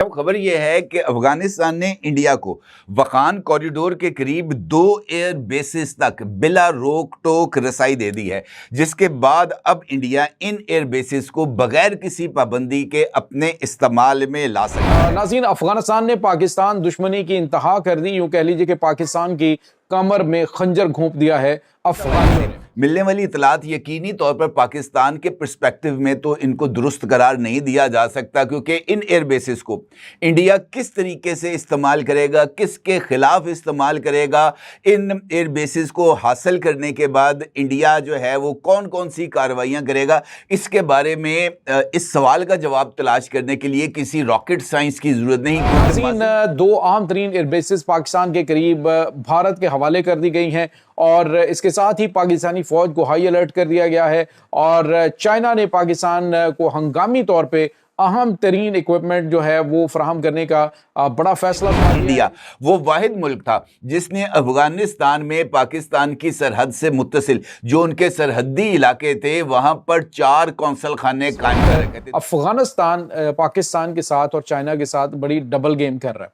खबर यह है कि अफगानिस्तान ने इंडिया को वखान कॉरिडोर के करीब 2 एयर बेसिस तक बिला रोक टोक रसाई दे दी है, जिसके बाद अब इंडिया इन एयर बेसिस को बगैर किसी पाबंदी के अपने इस्तेमाल में ला सकता है। नाज़रीन, अफगानिस्तान ने पाकिस्तान दुश्मनी की इंतहा कर दी। यूं कह लीजिए कि पाकिस्तान की कमर में खंजर घोंप दिया है अफगानियों ने। मिलने वाली इतलात यकीनी तौर पर पाकिस्तान के पर्सपेक्टिव में तो इनको दुरुस्त करार नहीं दिया जा सकता, क्योंकि इन एयर बेसिस को इंडिया किस तरीके से इस्तेमाल करेगा, किसके खिलाफ इस्तेमाल करेगा, इन एयर बेसिस को हासिल करने के बाद इंडिया जो है वो कौन कौन सी कार्रवाइयाँ करेगा, इसके बारे में इस सवाल का जवाब तलाश करने के लिए किसी रॉकेट साइंस की जरूरत नहीं। नाज़रीन, 2 अहम तरीन एयर बेसिस पाकिस्तान के करीब भारत के हवाले कर दी गई हैं और इसके साथ ही पाकिस्तानी फौज को हाई अलर्ट कर दिया गया है और चाइना ने पाकिस्तान को हंगामी तौर पे अहम तरीन इक्विपमेंट जो है वो फराहम करने का बड़ा फैसला किया। इंडिया वो वाहिद मुल्क था जिसने अफगानिस्तान में पाकिस्तान की सरहद से मुत्तसिल जो उनके सरहदी इलाके थे वहां पर 4 कौंसल खाने कायम कर रखे थे। अफगानिस्तान पाकिस्तान के साथ और चाइना के साथ बड़ी डबल गेम कर रहा है।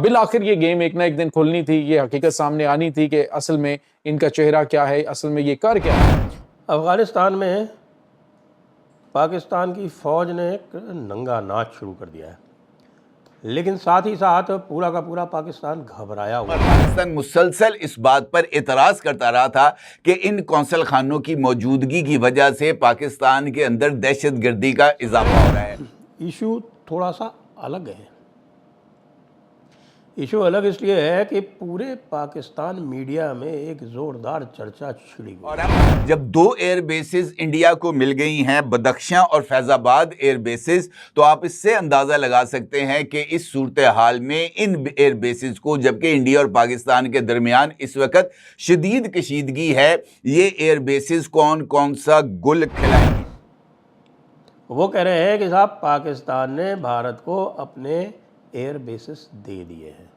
बिल आखिर ये गेम एक ना एक दिन खुलनी थी, ये हकीकत सामने आनी थी कि असल में इनका चेहरा क्या है, असल में ये कर क्या है। अफगानिस्तान में पाकिस्तान की फ़ौज ने एक नंगा नाच शुरू कर दिया है, लेकिन साथ ही साथ पूरा का पूरा पाकिस्तान घबराया हुआ है। पाकिस्तान मुसलसल इस बात पर एतराज़ करता रहा था कि इन कौंसल खानों की मौजूदगी की वजह से पाकिस्तान के अंदर दहशतगर्दी का इजाफा हो रहा है। इशू थोड़ा सा अलग है। इशू अलग इसलिए है कि पूरे पाकिस्तान मीडिया में एक ज़ोरदार चर्चा छिड़ी हुई। और अब जब 2 एयर बेसिस इंडिया को मिल गई हैं, बदख्शां और फैज़ाबाद एयर बेसिस, तो आप इससे अंदाज़ा लगा सकते हैं कि इस सूरत हाल में इन एयर बेसिस को, जबकि इंडिया और पाकिस्तान के दरमियान इस वक्त शदीद कशीदगी है, ये एयर बेसिस कौन कौन सा गुल खिलाएंगी। वो कह रहे हैं कि साहब पाकिस्तान ने भारत को अपने एयर बेसिस दे दिए हैं।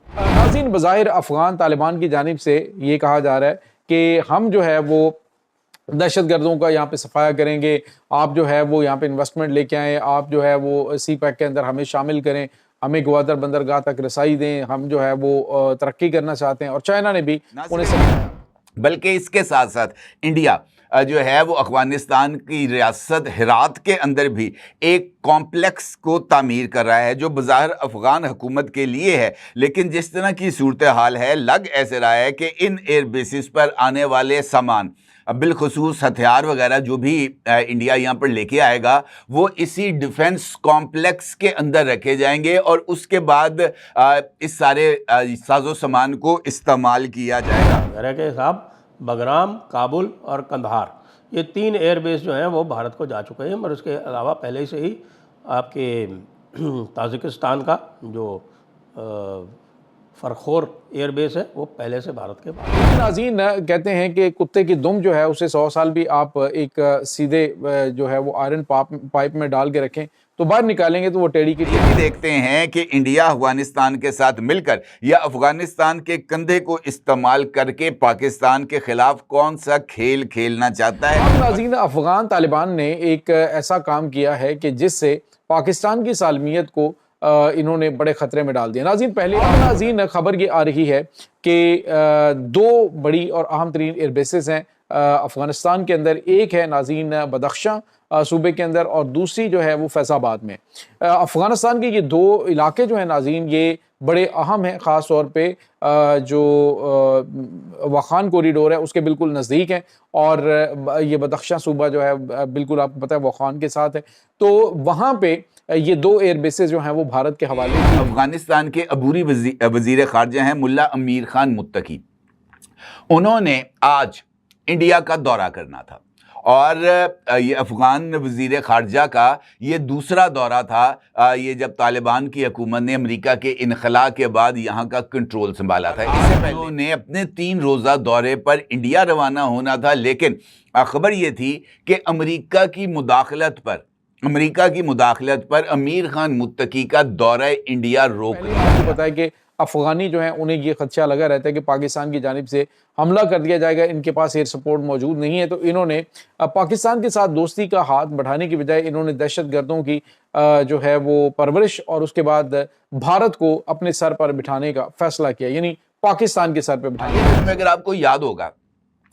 नाज़रीन, बज़ाहिर अफ़गान तालिबान की जानिब से ये कहा जा रहा है कि हम जो है वो दहशतगर्दों का यहाँ पे सफाया करेंगे, आप जो है वो यहाँ पे इन्वेस्टमेंट लेके आएँ, आप जो है वो सी पैक के अंदर हमें शामिल करें, हमें ग्वादर बंदरगाह तक रसाई दें, हम जो है वो तरक्की करना चाहते हैं। और चाइना ने भी उन्हें समझाया। बल्कि इसके साथ साथ इंडिया जो है वो अफगानिस्तान की रियासत हिरात के अंदर भी एक कॉम्प्लेक्स को तामीर कर रहा है, जो बज़ाहिर अफगान हुकूमत के लिए है, लेकिन जिस तरह की सूरत हाल है, लग ऐसे रहा है कि इन एयर बेसिस पर आने वाले सामान, बिलखुसूस हथियार वगैरह जो भी इंडिया यहाँ पर लेके आएगा, वो इसी डिफेंस कॉम्प्लेक्स के अंदर रखे जाएंगे और उसके बाद इस सारे साजो सामान को इस्तेमाल किया जाएगा। साहब, बगराम, काबुल और कंधार, ये 3 एयरबेस जो हैं वो भारत को जा चुके हैं, और उसके अलावा पहले से ही आपके ताजिकिस्तान का जो फरखोर एयरबेस है वो पहले से भारत के पास। नाज़रीन, कहते हैं कि कुत्ते की दुम जो है उसे 100 साल भी आप एक सीधे जो है वो आयरन पाइप में डाल के रखें तो बाहर निकालेंगे तो वो टेढ़ी की टेढ़ी। देखते हैं कि इंडिया अफगानिस्तान के साथ मिलकर या अफगानिस्तान के कंधे को इस्तेमाल करके पाकिस्तान के खिलाफ कौन सा खेल खेलना चाहता है। नाज़रीन, अफगान तालिबान ने एक ऐसा काम किया है कि जिससे पाकिस्तान की सालमियत को इन्होंने बड़े ख़तरे में डाल दिया। नाज़रीन, पहले नाज़रीन खबर ये आ रही है कि 2 बड़ी और अहम तरीन एयर बेसिस हैं अफ़गानिस्तान के अंदर। एक है नाज़रीन बदख्शां सूबे के अंदर और दूसरी जो है वो फैज़ाबाद में। अफ़गानिस्तान के ये 2 इलाके जो हैं नाज़रीन, ये बड़े अहम हैं, ख़ास तौर पे जो वखान कॉरिडोर है उसके बिल्कुल नज़दीक हैं और ये बदख्शां सूबा जो है बिल्कुल आपको पता है वखान के साथ है। तो वहाँ पे ये 2 एयर बेसेस जो हैं वो भारत के हवाले। अफगानिस्तान के अबूरी वज़ीर ख़ारजा हैं मुल्ला अमीर खान मुत्तकी। उन्होंने आज इंडिया का दौरा करना था और ये अफ़गान वज़ीर ख़ारजा का ये दूसरा दौरा था, ये जब तालिबान की हुकूमत ने अमेरिका के इनखला के बाद यहाँ का कंट्रोल संभाला था। इससे पहले उन्हें अपने 3 रोज़ा दौरे पर इंडिया रवाना होना था, लेकिन खबर ये थी कि अमेरिका की मुदाखलत पर अमीर खान मुत्तकी का दौरा इंडिया रोक दिया। पता है कि अफगानी जो हैं उन्हें ये खदशा लगा रहता है कि पाकिस्तान की जानिब से हमला कर दिया जाएगा, इनके पास एयर सपोर्ट मौजूद नहीं है। तो इन्होंने पाकिस्तान के साथ दोस्ती का हाथ बढ़ाने की बजाय इन्होंने दहशत गर्दों की जो है वो परवरिश और उसके बाद भारत को अपने सर पर बिठाने का फैसला किया, यानी पाकिस्तान के सर पर बिठाने। अगर आपको याद होगा,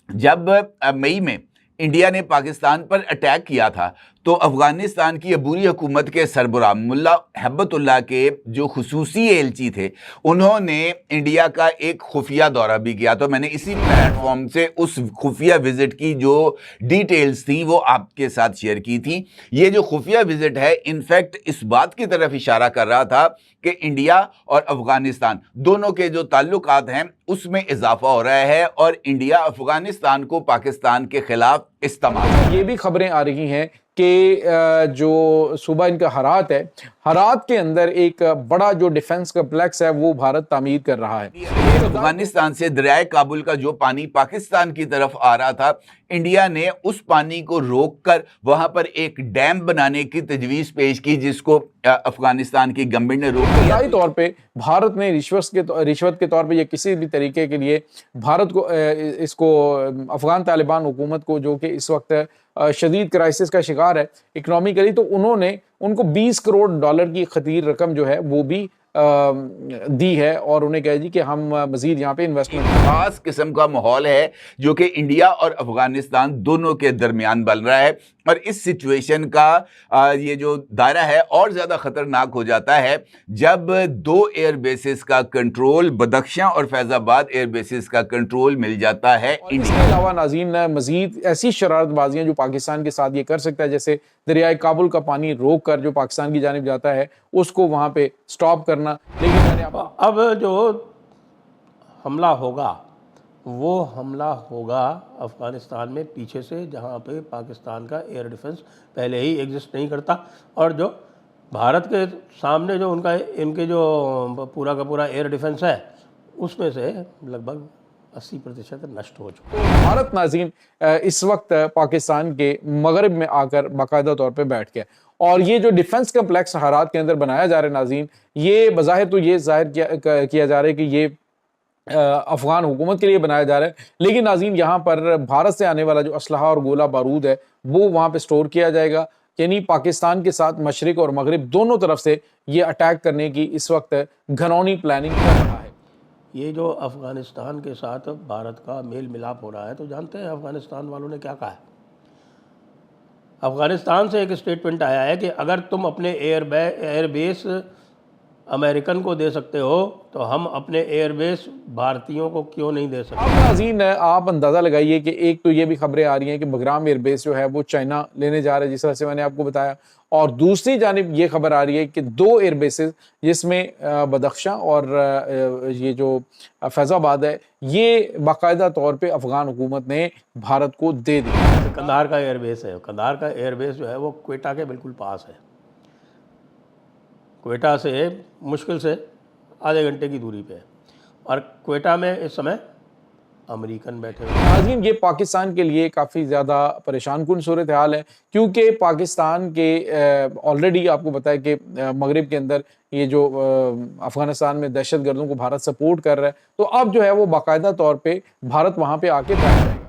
जब मई में इंडिया ने पाकिस्तान पर अटैक किया था तो अफगानिस्तान की अबूरी हुकूमत के सरबराह मुल्ला हैबतुल्लाह के जो खुसूसी एलची थे, उन्होंने इंडिया का एक खुफिया दौरा भी किया। तो मैंने इसी प्लेटफॉर्म से उस खुफिया विजिट की जो डिटेल्स थी वो आपके साथ शेयर की थी। ये जो खुफिया विजिट है इनफैक्ट इस बात की तरफ इशारा कर रहा था कि इंडिया और अफगानिस्तान दोनों के जो ताल्लुकात हैं उसमें इजाफा हो रहा है और इंडिया अफगानिस्तान को पाकिस्तान के खिलाफ इस्तेमाल। ये भी खबरें आ रही हैं कि जो सूबा इनका हरात है, हरात के अंदर एक बड़ा जो डिफेंस कम्प्लेक्स है वो भारत तामीर कर रहा है। अफगानिस्तान से दरियाए काबुल का जो पानी पाकिस्तान की तरफ आ रहा था, इंडिया ने उस पानी को रोककर वहां पर एक डैम बनाने की तजवीज पेश की, जिसको अफगानिस्तान की गवर्नमेंट ने रोक दिया। तौर पे भारत ने रिश्वत के तौर पे या किसी भी तरीके के लिए भारत को इसको अफगान तालिबान हुकूमत को, जो कि इस वक्त शदीद क्राइसिस का शिकार है इकोनॉमिकली, तो उन्होंने उनको 20 करोड़ डॉलर की खतीर रकम जो है वो भी दी है और उन्हें कहा जी कि हम मजीद यहाँ पे इन्वेस्टमेंट। खास किस्म का माहौल है जो कि इंडिया और अफगानिस्तान दोनों के दरमियान बन रहा है और इस सिचुएशन का ये जो दायरा है और ज़्यादा ख़तरनाक हो जाता है जब दो एयर बेसिस का कंट्रोल, बदख्शां और फैज़ाबाद एयर बेसिस का कंट्रोल मिल जाता है। इसके अलावा नाज़रीन मजीद ऐसी शरारतबाजियाँ जो पाकिस्तान के साथ ये कर सकता है, जैसे दरियाए काबुल का पानी रोक कर जो पाकिस्तान की जानिब जाता है उसको वहाँ पे स्टॉप करना। लेकिन मैंने अब जो हमला होगा वो हमला होगा अफ़गानिस्तान में पीछे से, जहाँ पे पाकिस्तान का एयर डिफेंस पहले ही एग्जिस्ट नहीं करता और जो भारत के सामने जो इनके जो पूरा का पूरा एयर डिफेंस है उसमें से लगभग 80% नष्ट हो चुका है। भारत नाज़रीन इस वक्त पाकिस्तान के मगरब में आकर बाकायदा तौर पे बैठ गया और ये जो डिफेंस कम्प्लेक्स हरात के अंदर बनाया जा रहा है नाज़रीन, ये बज़ाहिर तो ये जाहिर किया जा रहा है कि ये अफगान हुकूमत के लिए बनाया जा रहा है, लेकिन नाज़रीन यहाँ पर भारत से आने वाला जो असलहा और गोला बारूद है वो वहाँ पे स्टोर किया जाएगा। यानी पाकिस्तान के साथ मशरिक और मगरिब दोनों तरफ से ये अटैक करने की इस वक्त घनौनी प्लानिंग कर रहा है। ये जो अफ़गानिस्तान के साथ भारत का मेल मिलाप हो रहा है, तो जानते हैं अफ़गानिस्तान वालों ने क्या कहा है? अफ़गानिस्तान से एक स्टेटमेंट आया है कि अगर तुम अपने एयरबेस अमेरिकन को दे सकते हो तो हम अपने एयरबेस भारतीयों को क्यों नहीं दे सकते। अब नाज़रीन आप अंदाज़ा लगाइए कि एक तो ये भी खबरें आ रही हैं कि बगराम एयरबेस जो है वो चाइना लेने जा रहा है, जिस तरह से मैंने आपको बताया, और दूसरी जानिब ये खबर आ रही है कि दो एयरबेसेस जिसमें बदख्शां और ये जो फैज़ाबाद है ये बाकायदा तौर पे अफ़गान हुकूमत ने भारत को दे दिया। कंधार का एयरबेस है, कंधार का एयरबेस जो है वो क्वेटा के बिल्कुल पास है। क्वेटा से मुश्किल से आधे घंटे की दूरी पे है और क्वेटा में इस समय अमेरिकन बैठे हुए हैं। नाज़रीन ये पाकिस्तान के लिए काफ़ी ज़्यादा परेशान कुन सूरत हाल है, क्योंकि पाकिस्तान के ऑलरेडी आपको पता है कि मगरिब के अंदर ये जो अफ़गानिस्तान में दहशत गर्दों को भारत सपोर्ट कर रहा है, तो अब जो है वो बाकायदा तौर पे भारत वहाँ पे आके बैठ रहा है।